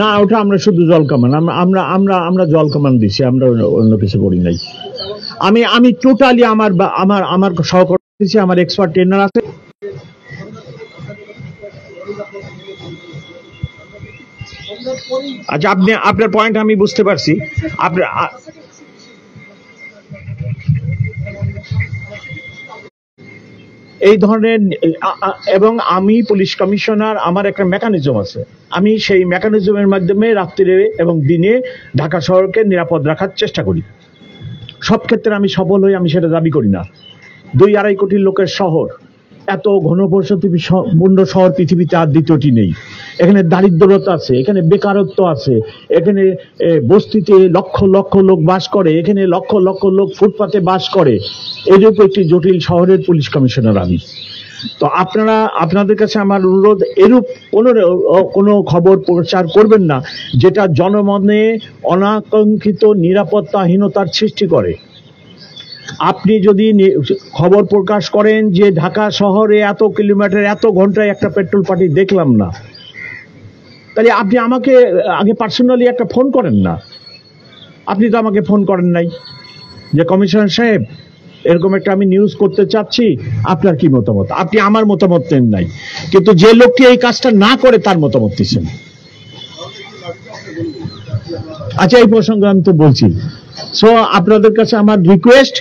না, ওটা আমরা শুধু জল কামান, আমরা আমরা আমরা জল কামান দিছি, আমরা অন্য কিছু করি নাই। আমি টোটালি আমার আমার আমার সহকর্মী দিছি, আমার এক্সপার্ট ট্রেনার আছে। আচ্ছা, আপনার পয়েন্ট আমি বুঝতে পারছি। আপনার এই ধরনের এবং আমি পুলিশ কমিশনার, আমার একটা মেকানিজম আছে। আমি সেই মেকানিজমের মাধ্যমে রাত্রিরে এবং দিনে ঢাকা শহরকে নিরাপদ রাখার চেষ্টা করি। সব ক্ষেত্রে আমি সফল হই, আমি সেটা দাবি করি না। 2-2.5 কোটি লোকের শহর, এত ঘনবসতিপূর্ণ শহর পৃথিবীতে আর দ্বিতীয়টি নেই। এখানে দারিদ্রতা আছে, এখানে বেকারত্ব আছে, এখানে বস্তিতে লক্ষ লক্ষ লোক বাস করে, এখানে লক্ষ লক্ষ লোক ফুটপাতে বাস করে। এরূপ একটি জটিল শহরের পুলিশ কমিশনার আমি। তো আপনাদের কাছে আমার অনুরোধ, এরূপ কোনো খবর প্রচার করবেন না যেটা জনমনে অনাকাঙ্ক্ষিত নিরাপত্তাহীনতার সৃষ্টি করে। আপনি যদি খবর প্রকাশ করেন যে ঢাকা শহরে এত কিলোমিটার এত ঘন্টায় একটা পেট্রোল পার্টি দেখলাম না, তাহলে আপনি আমাকে আগে পার্সোনালি একটা ফোন করেন না। আপনি তো আমাকে ফোন করেন নাই যে কমিশনার সাহেব এরকম একটা আমি নিউজ করতে চাচ্ছি, আপনার কি মতামত। আপনি আমার মতামত নেন নাই, কিন্তু যে লোকটি এই কাজটা না করে তার মতামত দিচ্ছেন। আচ্ছা, এই প্রসঙ্গে আমি তো বলছি। সো আপনাদের কাছে আমার রিকোয়েস্ট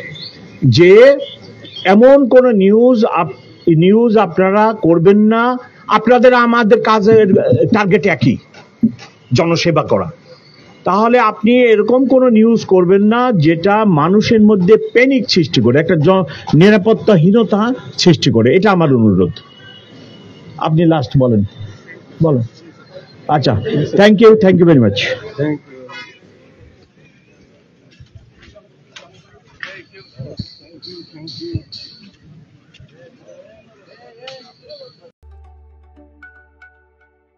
যে এমন কোন নিউজ আপনারা করবেন না। আপনাদের আমাদের কাজের টার্গেট একই, জনসেবা করা। তাহলে আপনি এরকম কোন নিউজ করবেন না যেটা মানুষের মধ্যে প্যানিক সৃষ্টি করে, একটা নিরাপত্তাহীনতা সৃষ্টি করে। এটা আমার অনুরোধ। আপনি লাস্ট বলেন। আচ্ছা, thank you very much. Thank you.